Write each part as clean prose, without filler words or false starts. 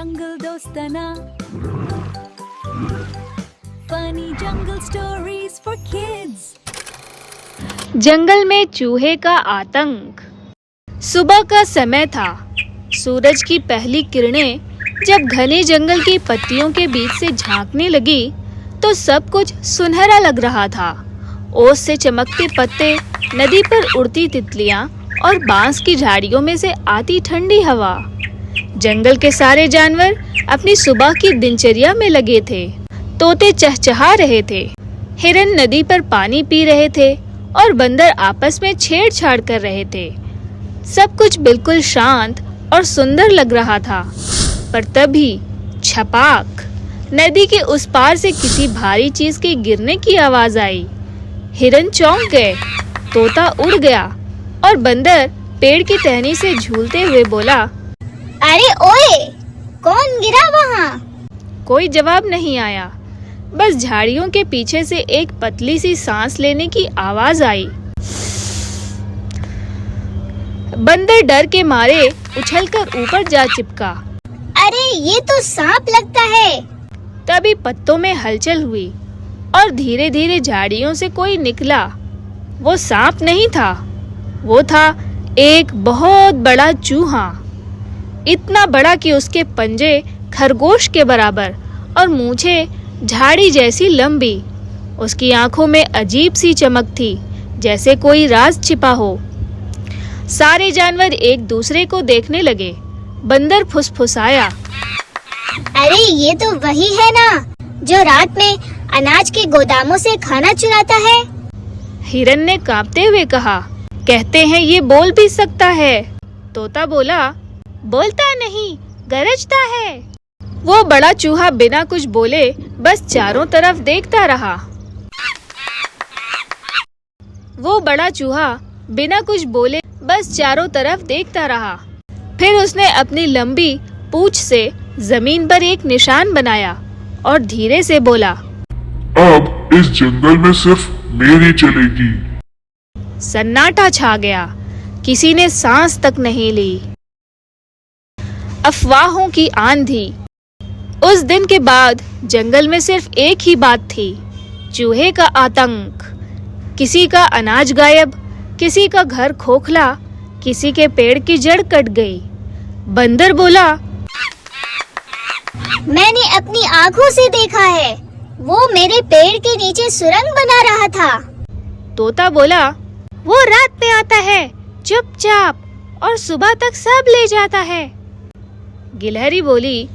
Jungle Dostana. Funny jungle stories for kids. जंगल में चूहे का आतंक। सुबह का समय था। सूरज की पहली किरणें जब घने जंगल की पत्तियों के बीच से झांकने लगी तो सब कुछ सुनहरा लग रहा था। ओस से चमकते पत्ते, नदी पर उड़ती तितलियां और बांस की झाड़ियों में से आती ठंडी हवा। जंगल के सारे जानवर अपनी सुबह की दिनचर्या में लगे थे। तोते चहचहा रहे थे, हिरन नदी पर पानी पी रहे थे और बंदर आपस में छेड़छाड़ कर रहे थे। सब कुछ बिल्कुल शांत और सुंदर लग रहा था। पर तभी छपाक, नदी के उस पार से किसी भारी चीज के गिरने की आवाज आई। हिरन चौंक गए, तोता उड़ गया और बंदर पेड़ की टहनी से झूलते हुए बोला, अरे ओए, कौन गिरा वहाँ? कोई जवाब नहीं आया। बस झाड़ियों के पीछे से एक पतली सी सांस लेने की आवाज आई। बंदर डर के मारे उछलकर ऊपर जा चिपका। अरे ये तो सांप लगता है। तभी पत्तों में हलचल हुई और धीरे धीरे झाड़ियों से कोई निकला। वो सांप नहीं था, वो था एक बहुत बड़ा चूहा। इतना बड़ा कि उसके पंजे खरगोश के बराबर और मूंछें झाड़ी जैसी लंबी। उसकी आंखों में अजीब सी चमक थी, जैसे कोई राज छिपा हो। सारे जानवर एक दूसरे को देखने लगे। बंदर फुसफुसाया, अरे ये तो वही है ना जो रात में अनाज के गोदामों से खाना चुराता है। हिरन ने कांपते हुए कहा, कहते हैं ये बोल भी सकता है। तोता बोला, बोलता नहीं, गरजता है। वो बड़ा चूहा बिना कुछ बोले बस चारों तरफ देखता रहा। फिर उसने अपनी लंबी पूंछ से जमीन पर एक निशान बनाया और धीरे से बोला, अब इस जंगल में सिर्फ मेरी चलेगी। सन्नाटा छा गया। किसी ने सांस तक नहीं ली। अफवाहों की आंधी। उस दिन के बाद जंगल में सिर्फ एक ही बात थी, चूहे का आतंक। किसी का अनाज गायब, किसी का घर खोखला, किसी के पेड़ की जड़ कट गई। बंदर बोला, मैंने अपनी आँखों से देखा है, वो मेरे पेड़ के नीचे सुरंग बना रहा था। तोता बोला, वो रात में आता है चुपचाप और सुबह तक सब ले जाता है। गिलहरी बोली,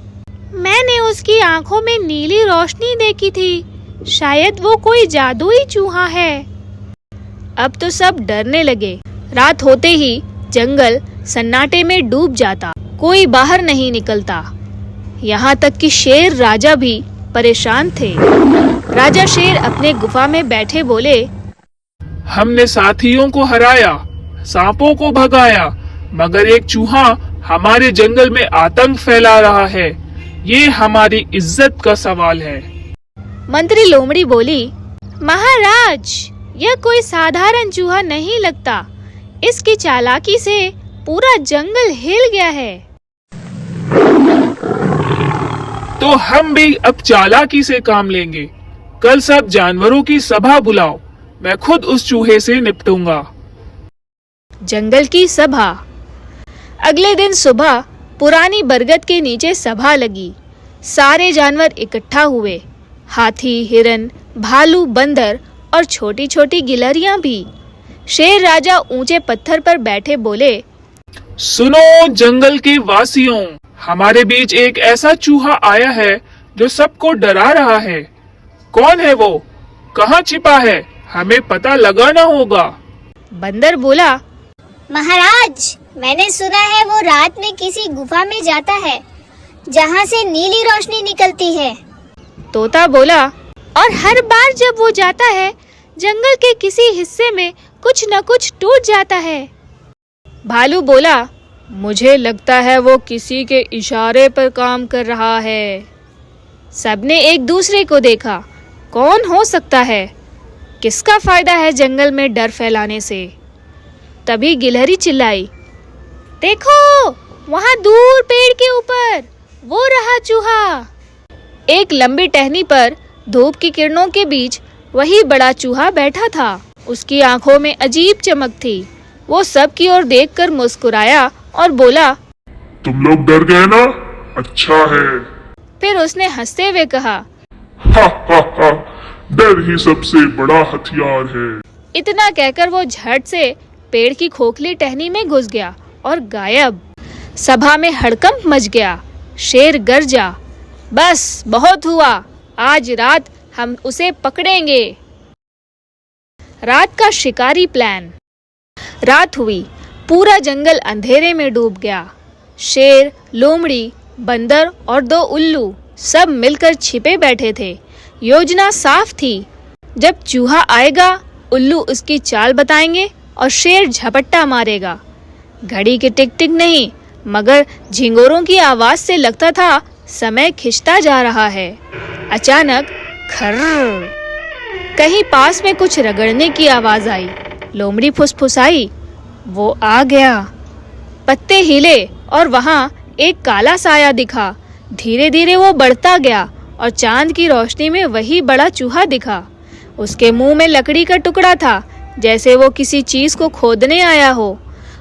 मैंने उसकी आंखों में नीली रोशनी देखी थी, शायद वो कोई जादुई चूहा है। अब तो सब डरने लगे। रात होते ही जंगल सन्नाटे में डूब जाता, कोई बाहर नहीं निकलता। यहाँ तक कि शेर राजा भी परेशान थे। राजा शेर अपने गुफा में बैठे बोले, हमने साथियों को हराया, सांपों को भगाया, मगर एक चूहा हमारे जंगल में आतंक फैला रहा है। ये हमारी इज्जत का सवाल है। मंत्री लोमड़ी बोली, महाराज, यह कोई साधारण चूहा नहीं लगता। इसकी चालाकी से पूरा जंगल हिल गया है। तो हम भी अब चालाकी से काम लेंगे। कल सब जानवरों की सभा बुलाओ, मैं खुद उस चूहे से निपटूंगा। जंगल की सभा। अगले दिन सुबह पुरानी बरगद के नीचे सभा लगी। सारे जानवर इकट्ठा हुए, हाथी, हिरन, भालू, बंदर और छोटी छोटी गिलहरियां भी। शेर राजा ऊंचे पत्थर पर बैठे बोले, सुनो जंगल के वासियों, हमारे बीच एक ऐसा चूहा आया है जो सबको डरा रहा है। कौन है वो? कहाँ छिपा है? हमें पता लगाना होगा। बंदर बोला, महाराज, मैंने सुना है वो रात में किसी गुफा में जाता है जहाँ से नीली रोशनी निकलती है। तोता बोला, और हर बार जब वो जाता है जंगल के किसी हिस्से में कुछ न कुछ टूट जाता है। भालू बोला, मुझे लगता है वो किसी के इशारे पर काम कर रहा है। सबने एक दूसरे को देखा, कौन हो सकता है? किसका फायदा है जंगल में डर फैलाने से? तभी गिलहरी चिल्लाई, देखो, वहाँ दूर पेड़ के ऊपर वो रहा चूहा। एक लंबी टहनी पर धूप की किरणों के बीच वही बड़ा चूहा बैठा था। उसकी आंखों में अजीब चमक थी। वो सब की ओर देखकर मुस्कुराया और बोला, तुम लोग डर गए ना? अच्छा है। फिर उसने हंसते हुए कहा, हा हा हा, डर ही सबसे बड़ा हथियार है। इतना कहकर वो झट से पेड़ की खोखली टहनी में घुस गया और गायब। सभा में हड़कंप मच गया। शेर गरजा, बस बहुत हुआ, आज रात हम उसे पकड़ेंगे। रात का शिकारी प्लान। रात हुई, पूरा जंगल अंधेरे में डूब गया। शेर, लोमड़ी, बंदर और 2 उल्लू सब मिलकर छिपे बैठे थे। योजना साफ थी, जब चूहा आएगा उल्लू उसकी चाल बताएंगे और शेर झपट्टा मारेगा। घड़ी की टिक टिक नहीं, मगर झिंगोरों की आवाज से लगता था समय खिंचता जा रहा है। अचानक खर्र, कहीं पास में कुछ रगड़ने की आवाज आई। लोमड़ी फुसफुसाई, वो आ गया। पत्ते हिले और वहां एक काला साया दिखा। धीरे धीरे वो बढ़ता गया और चांद की रोशनी में वही बड़ा चूहा दिखा। उसके मुंह में लकड़ी का टुकड़ा था, जैसे वो किसी चीज को खोदने आया हो।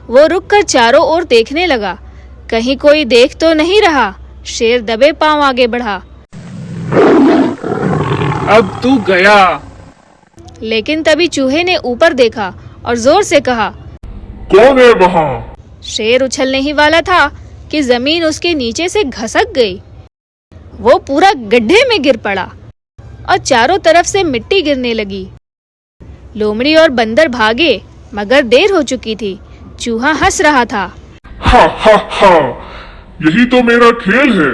वो रुककर चारों ओर देखने लगा, कहीं कोई देख तो नहीं रहा। शेर दबे पांव आगे बढ़ा। अब तू गया। लेकिन तभी चूहे ने ऊपर देखा और जोर से कहा, कौन है वहाँ? शेर उछलने ही वाला था कि जमीन उसके नीचे से घसक गई। वो पूरा गड्ढे में गिर पड़ा और चारों तरफ से मिट्टी गिरने लगी। लोमड़ी और बंदर भागे, मगर देर हो चुकी थी। चूहा हंस रहा था। हा हा हा, यही तो मेरा खेल है।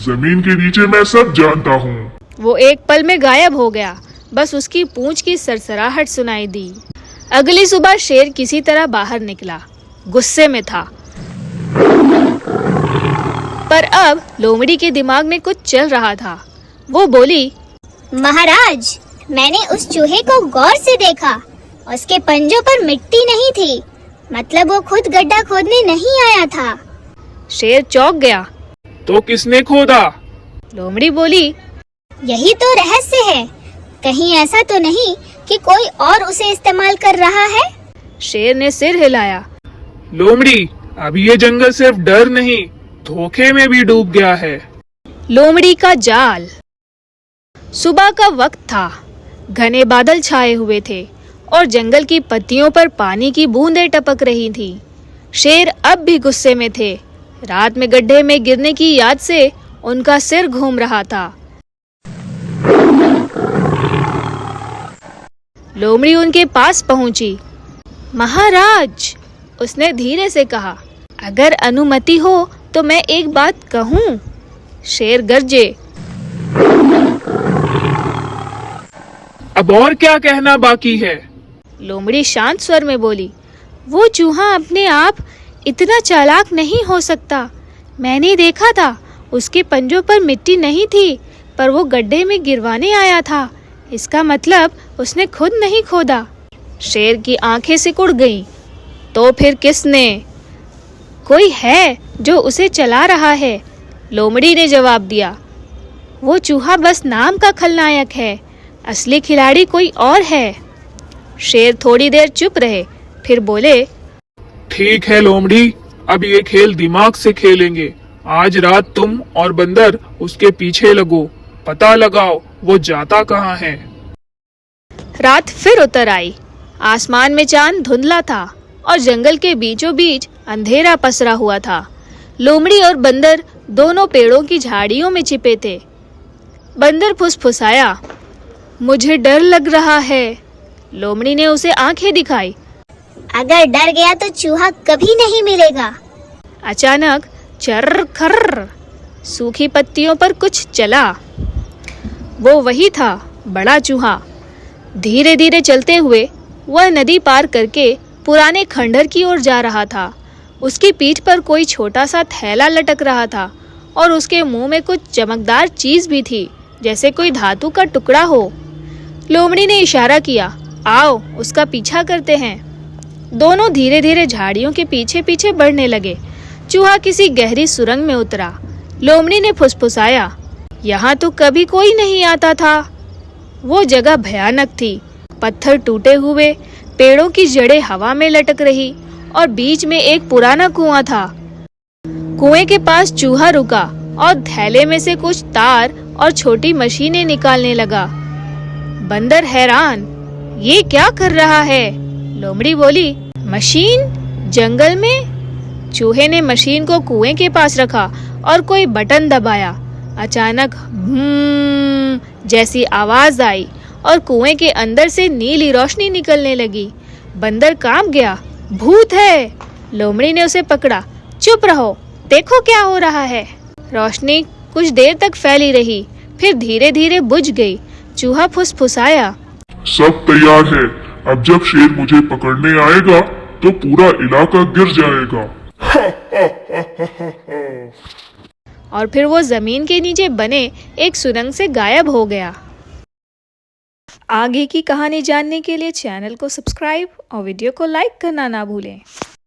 जमीन के नीचे मैं सब जानता हूँ। वो एक पल में गायब हो गया, बस उसकी पूंछ की सरसराहट सुनाई दी। अगली सुबह शेर किसी तरह बाहर निकला, गुस्से में था। पर अब लोमड़ी के दिमाग में कुछ चल रहा था। वो बोली, महाराज, मैंने उस चूहे को गौर से देखा। उसके पंजों पर मिट्टी नहीं थी, मतलब वो खुद गड्ढा खोदने नहीं आया था। शेर चौंक गया। तो किसने खोदा? लोमड़ी बोली, यही तो रहस्य है। कहीं ऐसा तो नहीं कि कोई और उसे इस्तेमाल कर रहा है? शेर ने सिर हिलाया। लोमड़ी, अभी ये जंगल सिर्फ डर नहीं, धोखे में भी डूब गया है। लोमड़ी का जाल। सुबह का वक्त था। घने बादल छाए हुए थे और जंगल की पत्तियों पर पानी की बूंदें टपक रही थी। शेर अब भी गुस्से में थे। रात में गड्ढे में गिरने की याद से उनका सिर घूम रहा था। लोमड़ी उनके पास पहुंची। महाराज, उसने धीरे से कहा, अगर अनुमति हो तो मैं एक बात कहूं। शेर गरजे। अब और क्या कहना बाकी है? लोमड़ी शांत स्वर में बोली, वो चूहा अपने आप इतना चालाक नहीं हो सकता। मैंने देखा था, उसके पंजों पर मिट्टी नहीं थी, पर वो गड्ढे में गिरवाने आया था। इसका मतलब उसने खुद नहीं खोदा। शेर की आंखें सिकुड़ गईं। तो फिर किसने? कोई है जो उसे चला रहा है, लोमड़ी ने जवाब दिया। वो चूहा बस नाम का खलनायक है, असली खिलाड़ी कोई और है। शेर थोड़ी देर चुप रहे, फिर बोले, ठीक है लोमड़ी, अब ये खेल दिमाग से खेलेंगे। आज रात तुम और बंदर उसके पीछे लगो, पता लगाओ वो जाता कहाँ है। रात फिर उतर आई। आसमान में चांद धुंधला था और जंगल के बीचों बीच अंधेरा पसरा हुआ था। लोमड़ी और बंदर दोनों पेड़ों की झाड़ियों में छिपे थे। बंदर फुसफुसाया, मुझे डर लग रहा है। लोमड़ी ने उसे आंखें दिखाई। अगर डर गया तो चूहा कभी नहीं मिलेगा। अचानक चर्र खर्र, सूखी पत्तियों पर कुछ चला। वो वही था, बड़ा चूहा। धीरे धीरे चलते हुए वह नदी पार करके पुराने खंडहर की ओर जा रहा था। उसकी पीठ पर कोई छोटा सा थैला लटक रहा था और उसके मुंह में कुछ चमकदार चीज भी थी, जैसे कोई धातु का टुकड़ा हो। लोमड़ी ने इशारा किया, आओ उसका पीछा करते हैं। दोनों धीरे धीरे झाड़ियों के पीछे पीछे बढ़ने लगे। चूहा किसी गहरी सुरंग में उतरा। लोमड़ी ने फुसफुसाया, यहाँ तो कभी कोई नहीं आता था। वो जगह भयानक थी। पत्थर टूटे हुए, पेड़ों की जड़ें हवा में लटक रही और बीच में एक पुराना कुआं था। कुएं के पास चूहा रुका और थैले में से कुछ तार और छोटी मशीनें निकालने लगा। बंदर हैरान, ये क्या कर रहा है? लोमड़ी बोली, मशीन? जंगल में? चूहे ने मशीन को कुएं के पास रखा और कोई बटन दबाया। अचानक भूम जैसी आवाज आई और कुएं के अंदर से नीली रोशनी निकलने लगी। बंदर कांप गया, भूत है। लोमड़ी ने उसे पकड़ा, चुप रहो, देखो क्या हो रहा है। रोशनी कुछ देर तक फैली रही, फिर धीरे धीरे बुझ गई। चूहा फुसफुसाया, सब तैयार है। अब जब शेर मुझे पकड़ने आएगा तो पूरा इलाका गिर जाएगा। और फिर वो जमीन के नीचे बने एक सुरंग से गायब हो गया। आगे की कहानी जानने के लिए चैनल को सब्सक्राइब और वीडियो को लाइक करना ना भूलें।